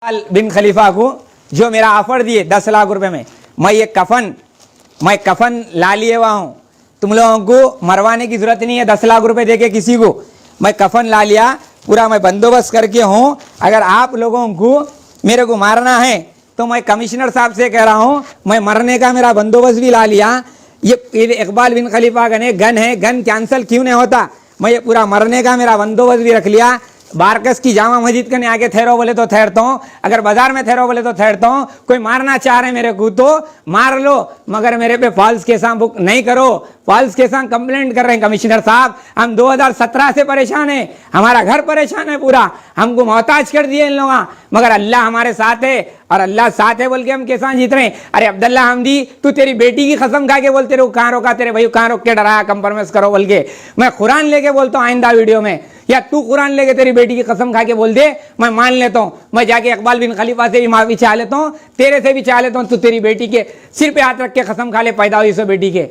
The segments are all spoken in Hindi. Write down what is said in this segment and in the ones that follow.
बिन खलीफा को जो मेरा ऑफर दिए 10 लाख रुपए में, मैं कफन ला लिए हुआ हूँ। तुम लोगों को मरवाने की जरूरत नहीं है 10 लाख रुपए देके किसी को। मैं कफन ला लिया, पूरा मैं बंदोबस्त करके हूँ। अगर आप लोगों को मेरे को मारना है तो मैं कमिश्नर साहब से कह रहा हूँ, मैं मरने का मेरा बंदोबस्त भी ला लिया। ये इकबाल बिन खलीफा का गन है, गन कैंसिल क्यों नहीं होता? मैं ये पूरा मरने का मेरा बंदोबस्त भी रख लिया। बारकस की जामा मस्जिद के आगे ठहरो बोले तो ठहरता हूँ, अगर बाजार में ठहरो बोले तो ठहरता हूँ। कोई मारना चाह रहे मेरे को तो मार लो, मगर मेरे पे फॉल्स केसा बुक नहीं करो। फॉल्स केसा कंप्लेंट कर रहे हैं कमिश्नर साहब। हम 2017 से परेशान है, हमारा घर परेशान है पूरा, हमको मोहताज कर दिए इन लोगों। मगर अल्लाह हमारे साथ है, और अल्लाह साथ है बोल के हम कैसा जीत रहे हैं। अरे अब्दुल्ला हमदी, तू तेरी बेटी की कसम खा के बोलते रहो, कहाँ रोका तेरे भाई, कहाँ रोक के डराया कंप्रोमाइज करो बोल के। मैं कुरान लेके बोलता हूँ आइंदा वीडियो में, या तू कुरान लेके तेरी बेटी की कसम खा के बोल दे, मैं मान लेता हूँ। मैं जाके इकबाल बिन खलीफा से भी माफी चाह लेता हूँ, तेरे से भी चाह लेता हूँ। तू तेरी बेटी के सिर पे हाथ रख के कसम खा ले, पैदा हुई सो बेटी के।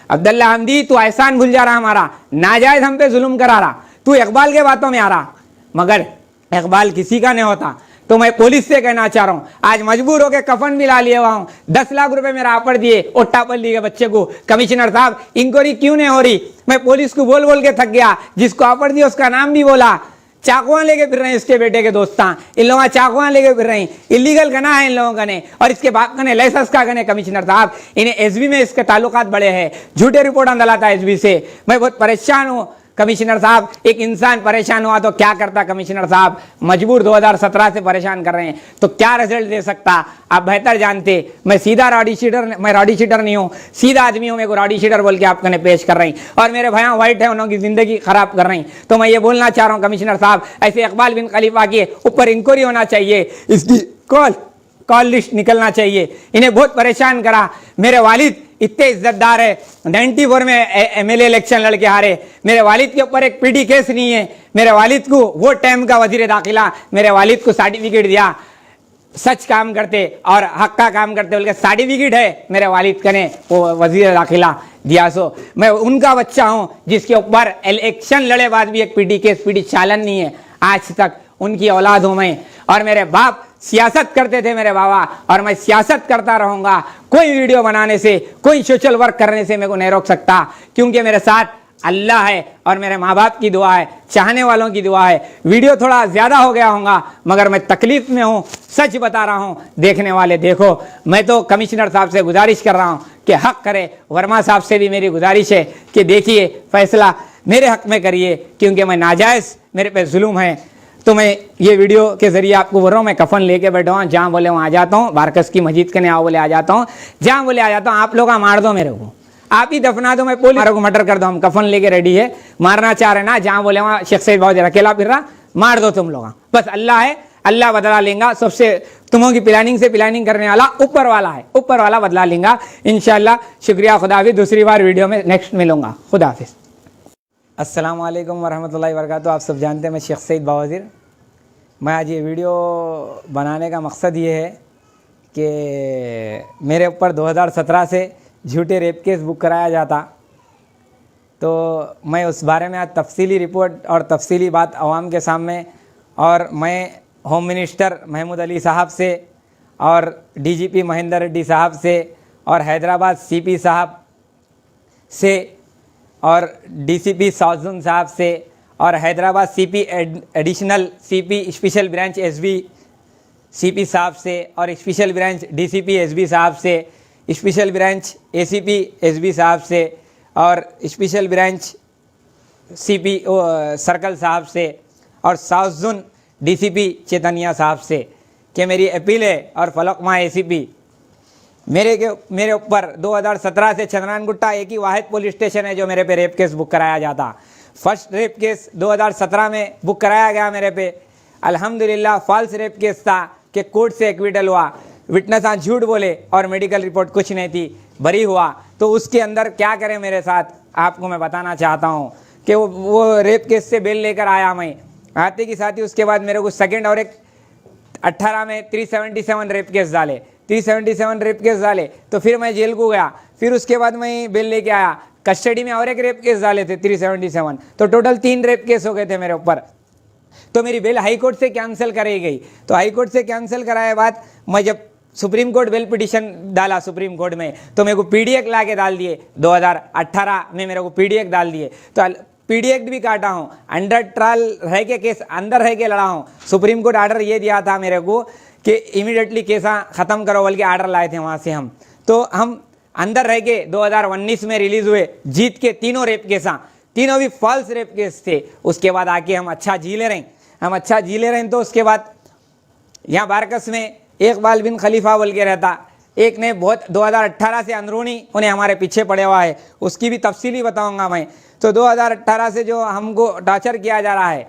अब्दुल्ला हमदी, तू एहसान भूल जा रहा, हमारा नाजायज हम पे जुल्म करा रहा। तू इकबाल के बातों में आ रहा, मगर इकबाल किसी का नहीं होता। तो मैं पुलिस से कहना चाह रहा हूं, आज मजबूर होकर कफन भी ला लिया हुआ हूं। 10 लाख रुपए मेरा ऑफर दिए ओट्टापल्ली के बच्चे को। कमिश्नर साहब, इंक्वायरी क्यों नहीं हो रही? मैं पुलिस को बोल बोल के थक गया, जिसको ऑफर दिया उसका नाम भी बोला। चाकुआ लेके फिर रहे हैं इसके बेटे के दोस्ता, इन लोगों चाकुआ लेके फिर रहे हैं। इलीगल गना है इन लोगों का ने, और इसके बाप का ने लाइसेंस का गने। कमिश्नर साहब, इन्हें एसबी में इसके ताल्लुकात बड़े हैं, झूठे रिपोर्ट अंदलाता एसबी से। मैं बहुत परेशान हूं कमिश्नर साहब। एक इंसान परेशान हुआ तो क्या करता कमिश्नर साहब? मजबूर 2017 से परेशान कर रहे हैं तो क्या रिजल्ट दे सकता आप बेहतर जानते। मैं सीधा रॉडी शीटर नहीं हूँ, सीधा आदमी हूँ। मेरे को रॉडी शीटर बोल के आपने पेश कर रही, और मेरे भैया व्हाइट है, उन्होंने जिंदगी खराब कर रही। तो मैं ये बोलना चाह रहा हूँ कमिश्नर साहब, ऐसे इकबाल बिन खलीफा के ऊपर इंक्वायरी होना चाहिए, इसकी कॉल लिस्ट निकलना चाहिए। इन्हें बहुत परेशान करा। मेरे वालिद इतने इज्जतदार है, 94 में एमएलए इलेक्शन लड़के हारे। मेरे वालिद के ऊपर एक पीडी केस नहीं है। मेरे वालिद को वो टाइम का वजीर दाखिला, मेरे वालिद को सर्टिफिकेट दिया, सच काम करते और हक का काम करते बोल के सर्टिफिकेट है मेरे वालिद का ने, वो वजीर दाखिला दिया। सो मैं उनका बच्चा हूं जिसके ऊपर इलेक्शन लड़े बाद भी एक पीडी केस, पीडी चालन नहीं है आज तक। उनकी औलाद हूं मैं, और मेरे बाप सियासत करते थे मेरे बाबा, और मैं सियासत करता रहूंगा। कोई वीडियो बनाने से, कोई सोशल वर्क करने से मेरे को नहीं रोक सकता, क्योंकि मेरे साथ अल्लाह है और मेरे माँ बाप की दुआ है, चाहने वालों की दुआ है। वीडियो थोड़ा ज्यादा हो गया होगा, मगर मैं तकलीफ में हूँ, सच बता रहा हूँ। देखने वाले देखो। मैं तो कमिश्नर साहब से गुजारिश कर रहा हूँ कि हक करे। वर्मा साहब से भी मेरी गुजारिश है कि देखिए फैसला मेरे हक में करिए, क्योंकि मैं नाजायज, मेरे पे जुल्म है। तो मैं ये वीडियो के जरिए आपको बोल रहा हूँ, मैं कफन लेके बैठा हूँ, जहाँ बोले वहाँ आ जाता हूँ। बारकस की मस्जिद के आओ बोले आ जाता हूँ, जहाँ बोले आ जाता हूँ। आप लोग मार दो मेरे को, आप ही दफना दो, मैं पुलिस को मर्डर कर दो। हम कफन लेके रेडी है, मारना चाह रहे ना, जहाँ बोले वहाँ शेख सईद बहुत अकेला फिर रहा, मार दो तुम लोग। बस अल्लाह है, अल्लाह बदला लेगा। सबसे तुमों की प्लानिंग से प्लानिंग करने वाला ऊपर वाला है, ऊपर वाला बदला लेगा इंशाल्लाह। शुक्रिया, खुदा हाफिज़। दूसरी बार वीडियो में नेक्स्ट मिलूंगा, खुदा हाफिज़। अस्सलाम वालेकुम वरहमतुल्लाहि वबरकातुहू। आप सब जानते हैं मैं शेख सईद बावज़ीर। मैं आज ये वीडियो बनाने का मकसद ये है कि मेरे ऊपर 2017 से झूठे रेप केस बुक कराया जाता, तो मैं उस बारे में आज तफसीली रिपोर्ट और तफसीली बात आवाम के सामने, और मैं होम मिनिस्टर महमूद अली साहब से, और डीजीपी महेंदर रेड्डी साहब से, और हैदराबाद सीपी साहब से, और डीसीपी साउथजोन साहब से, और Hyderabad CP additional CP special branch SB CP साहब से, और स्पेशल ब्रांच डीसीपी एसबी साहब से, स्पेशल ब्रांच एसीपी एसबी साहब से, और स्पेशल ब्रांच सीपी सर्कल साहब से, और साउथ जोन डीसीपी चेतनिया साहब से कि मेरी अपील है, और फलकमा एसीपी मेरे ऊपर 2017 से चंद्रान गुट्टा एक ही वाहिद पुलिस स्टेशन है जो मेरे पे रेप केस बुक कराया जाता। फर्स्ट रेप केस 2017 में बुक कराया गया मेरे पे। अल्हम्दुलिल्लाह फॉल्स रेप केस था कि कोर्ट से एक्विटल हुआ, विटनेस आज झूठ बोले और मेडिकल रिपोर्ट कुछ नहीं थी, बरी हुआ। तो उसके अंदर क्या करें मेरे साथ, आपको मैं बताना चाहता हूँ कि वो रेप केस से बेल लेकर आया मैं, आते की साथ ही उसके बाद मेरे को सेकेंड और एक 18 में 377 रेप केस डाले, 377 रेप केस डाले। तो फिर मैं जेल को गया, फिर उसके बाद मैं बेल लेके आया। कस्टडी में और एक रेप केस डाले थे 377, तो टोटल 3 रेप केस हो गए थे मेरे ऊपर। तो मेरी बेल हाई कोर्ट से कैंसिल कराई गई। तो हाई कोर्ट से कैंसिल कराए बाद मैं जब सुप्रीम कोर्ट बेल पिटिशन डाला सुप्रीम कोर्ट में, तो मेरे को पीडीएक्ट ला के डाल दिए, 2018 में मेरे को पीडीएक्ट डाल दिए। तो पीडीएक्ट भी काटा हूँ, अंडर ट्रायल रह के केस अंदर रह के लड़ा हूँ। सुप्रीम कोर्ट ऑर्डर ये दिया था मेरे को कि इमीडिएटली केसा ख़त्म करो, बल्कि ऑर्डर लाए थे वहाँ से हम। तो हम अंदर रह के 2019 में रिलीज हुए, जीत के तीनों रेप केसा, तीनों भी फॉल्स रेप केस थे। उसके बाद आके हम अच्छा जी ले रहे हैं, हम अच्छा जी ले रहे हैं। तो उसके बाद यहाँ बारकस में इकबाल बिन खलीफा बोल के रहता, एक ने बहुत 2018 से अंदरूनी उन्हें हमारे पीछे पड़े हुआ है, उसकी भी तफसीली बताऊंगा मैं। तो 2018 से जो हमको टॉर्चर किया जा रहा है,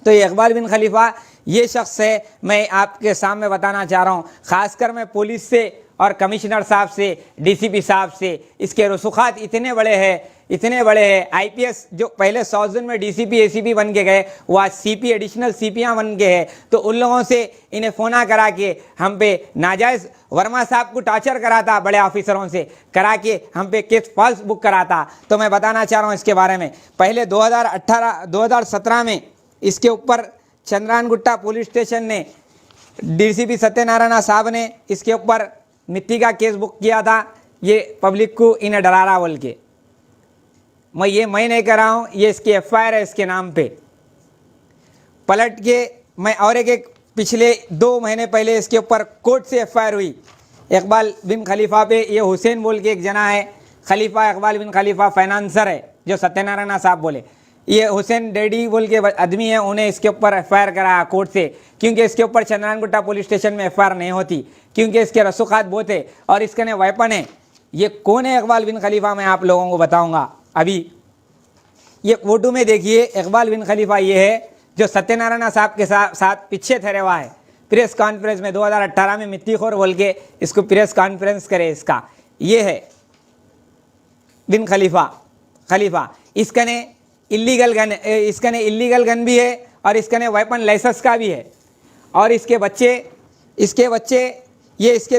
तो ये इकबाल बिन खलीफा ये शख्स है, मैं आपके सामने बताना चाह रहा हूँ। ख़ासकर मैं पुलिस से और कमिश्नर साहब से, डीसीपी साहब से, इसके रसूखात इतने बड़े हैं। आईपीएस जो पहले 100 में डीसीपी एसीपी बन के गए, वो आज सीपी एडिशनल सीपियाँ बन के हैं। तो उन लोगों से इन्हें फ़ोना करा के हम पे नाजायज़, वर्मा साहब को टॉर्चर कराता, बड़े ऑफिसरों से करा के हम पे केस फॉल्स बुक कराता। तो मैं बताना चाह रहा हूँ इसके बारे में। पहले 2017 में इसके ऊपर चंद्रायन पुलिस स्टेशन ने, डीसीपी सत्यनारायण साहब ने इसके ऊपर मिट्टी का केस बुक किया था, ये पब्लिक को इन्हें डरा रहा बोल के। मैं नहीं कर रहा हूँ, ये इसकी एफआईआर है इसके नाम पे। पलट के मैं और एक पिछले 2 महीने पहले इसके ऊपर कोर्ट से एफआईआर हुई इकबाल बिन खलीफा पे। ये हुसैन बोल के एक जना है, खलीफा इकबाल बिन खलीफा फाइनेंसर है, जो सत्यनारायण साहब बोले। ये हुसैन डैडी बोल के आदमी है, उन्हें इसके ऊपर एफआईआर कराया कोर्ट से, क्योंकि इसके ऊपर चंद्रायन पुलिस स्टेशन में एफआईआर नहीं होती, क्योंकि इसके रसूखात बहुत है और इसके ने वेपन है। ये कौन है इकबाल बिन खलीफा, मैं आप लोगों को बताऊंगा अभी। ये फोटो में देखिए, इकबाल बिन खलीफा ये है जो सत्यनारायण साहब के साथ पीछे ठहरे हुआ है। प्रेस कॉन्फ्रेंस में 2018 में मिट्टीखोर बोल के इसको प्रेस कॉन्फ्रेंस करे, इसका ये है बिन खलीफा। इसका ने इलीगल गन भी है और इसका ने वेपन लाइसेंस का भी है। और इसके बच्चे ये इसके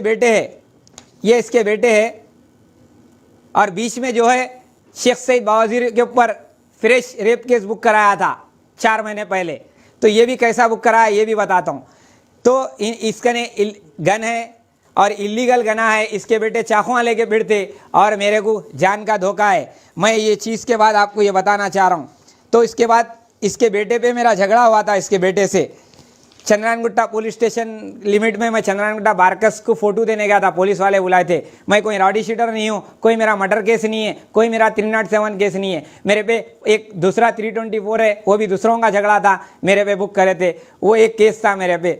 बेटे हैं। और बीच में जो है शेख सईद बावजीर के ऊपर फ्रेश रेप केस बुक कराया था 4 महीने पहले। तो ये भी कैसा बुक कराया ये भी बताता हूँ। तो इसका ने गन है और इलीगल गना है, इसके बेटे चाकुआं लेके फिरते और मेरे को जान का धोखा है। मैं ये चीज़ के बाद आपको ये बताना चाह रहा हूँ। तो इसके बाद इसके बेटे पे मेरा झगड़ा हुआ था, इसके बेटे से चंद्रायन पुलिस स्टेशन लिमिट में। मैं चंद्रायन बारकस को फ़ोटो देने गया था, पुलिस वाले बुलाए थे। मैं कोई रॉडी शीटर नहीं हूँ, कोई मेरा मर्डर केस नहीं है, कोई मेरा 307 केस नहीं है। मेरे पे एक दूसरा 324 है, वो भी दूसरों का झगड़ा था, मेरे पे बुक करे थे, वो एक केस था मेरे पे।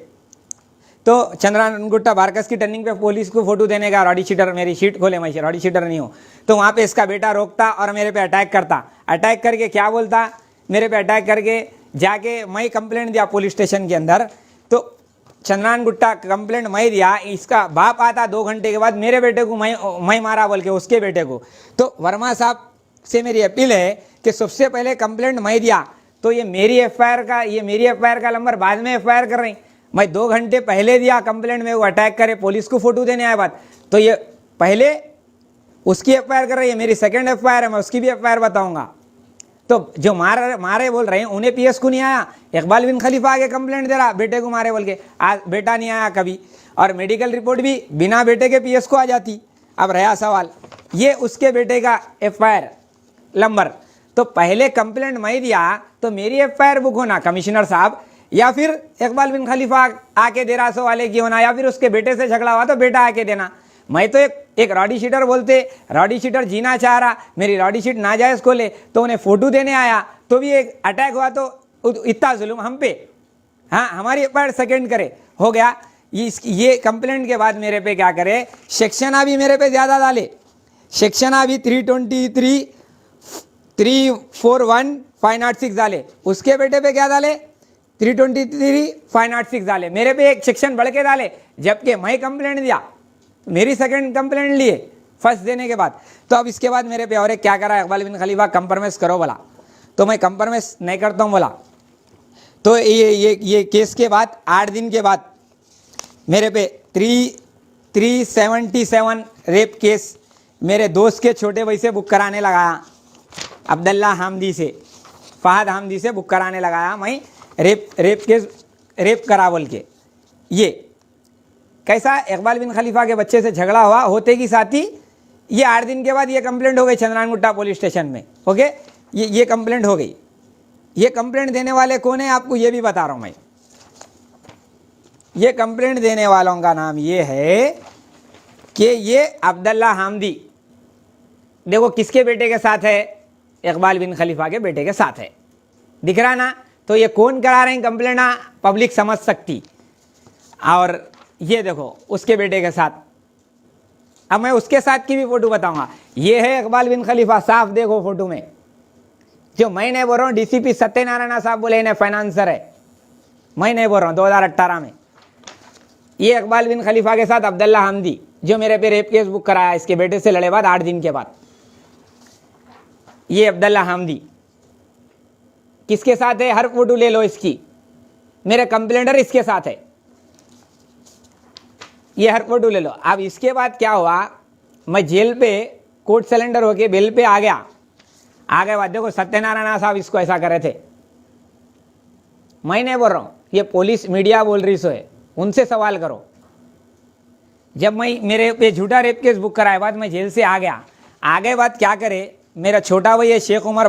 तो चंद्रायन बारकस की टर्निंग पे पुलिस को फोटो देने का, रॉडी शीटर, मेरी शीट खोले, मैं रॉडी शीटर नहीं हूँ। तो वहाँ पे इसका बेटा रोकता और मेरे पे अटैक करता। अटैक करके क्या बोलता, मेरे पे अटैक करके जाके मैं कंप्लेंट दिया पुलिस स्टेशन के अंदर। तो चंद्रायन कंप्लेंट मैं दिया, इसका बाप आता 2 घंटे के बाद, मेरे बेटे को मैं मारा बोल के, उसके बेटे को। तो वर्मा साहब से मेरी अपील है कि सबसे पहले कंप्लेंट मैं दिया, तो ये मेरी एफआईआर का नंबर बाद में एफआईआर कर रही। मैं 2 घंटे पहले दिया कंप्लेंट में, वो अटैक करे, पुलिस को फोटो देने आया बात। तो ये पहले उसकी एफआईआर कर रही है, मेरी सेकंड एफआईआर है, मैं उसकी भी एफआईआर बताऊंगा। तो जो मारे बोल रहे हैं उन्हें पीएस को नहीं आया, इकबाल बिन खलीफा आगे कंप्लेंट दे रहा बेटे को मारे बोल के। आज बेटा नहीं आया कभी, और मेडिकल रिपोर्ट भी बिना बेटे के पीएस को आ जाती। अब रहा सवाल, ये उसके बेटे का एफआईआर नंबर। तो पहले कंप्लेंट मैं दिया तो मेरी एफआईआर बुक होना कमिश्नर साहब, या फिर इकबाल बिन खलीफा आके दे रहा सो वाले की होना, या फिर उसके बेटे से झगड़ा हुआ तो बेटा आके देना। मैं तो एक रॉडी शीटर बोलते, रॉडी शीटर जीना चाह रहा, मेरी रॉडी शीट नाजायज़ खोले तो उन्हें फ़ोटो देने आया, तो भी एक अटैक हुआ। तो इतना जुल्म हम पे, हाँ हमारी एफआईआर सेकेंड करे हो गया। ये कंप्लेंट के बाद मेरे पे क्या करे, सेक्शन अभी मेरे पे ज़्यादा डाले, सेक्शन अभी 323, 341, 506 डाले। उसके बेटे पे क्या डाले, 323, 506 डाले। मेरे पे एक सेक्शन बढ़ के डाले, जबकि मैं कंप्लेंट दिया, मेरी सेकंड कंप्लेंट लिए फर्स्ट देने के बाद। तो अब इसके बाद मेरे पे और एक क्या करा, इकबाल बिन खलीफा कंप्रोमाइज़ करो बोला, तो मैं कंप्रोमाइज़ नहीं करता हूँ बोला। तो ये केस के बाद 8 दिन के बाद मेरे पे 377 रेप केस मेरे दोस्त के छोटे भाई से बुक कराने लगाया, अब्दुल्ला हामदी से, फ़हद हामदी से बुक कराने लगाया मैं रेप करा बोल के। ये कैसा, इकबाल बिन खलीफा के बच्चे से झगड़ा हुआ, होते की साथ ही ये 8 दिन के बाद ये कंप्लेंट हो गई चंद्रानगुट्टा पुलिस स्टेशन में। ओके, ये कंप्लेंट हो गई। ये कंप्लेंट देने वाले कौन है आपको ये भी बता रहा हूं मैं। ये कंप्लेंट देने वालों का नाम ये है कि ये अब्दुल्ला हामदी, देखो किसके बेटे के साथ है, इकबाल बिन खलीफा के बेटे के साथ है, दिख रहा ना। तो ये कौन करा रहे हैं कंप्लेंट, पब्लिक समझ सकती। और ये देखो उसके बेटे के साथ, अब मैं उसके साथ की भी फोटो बताऊंगा। ये है इकबाल बिन खलीफा, साफ देखो फोटो में, जो मैं नहीं बोल रहा हूँ, डीसीपी सत्यनारायण साहब बोले इन्हें फाइनेंसर है, मैं नहीं बोल रहा हूँ। 2018 में ये इकबाल बिन खलीफा के साथ अब्दुल्ला हामदी, जो मेरे पे रेप केस बुक कराया, इसके बेटे से लड़े बाद 8 दिन के बाद, ये अब्दुल्ला हामदी किसके साथ है, हर फोटो ले लो इसकी, मेरे कंप्लेंटर इसके साथ है, ये हर फोटो ले लो। अब इसके बाद क्या हुआ, मैं जेल पे कोर्ट सिलेंडर होके बेल पे आ गया। आगे बाद देखो सत्यनारायण साहब इसको ऐसा करे थे, मैं नहीं बोल रहा हूं, ये पुलिस मीडिया बोल रही सो है, उनसे सवाल करो। जब मैं मेरे पे झूठा रेप केस बुक कराए बाद मैं जेल से आ गया, आगे बात क्या करे, मेरा छोटा भाई है शेख उमर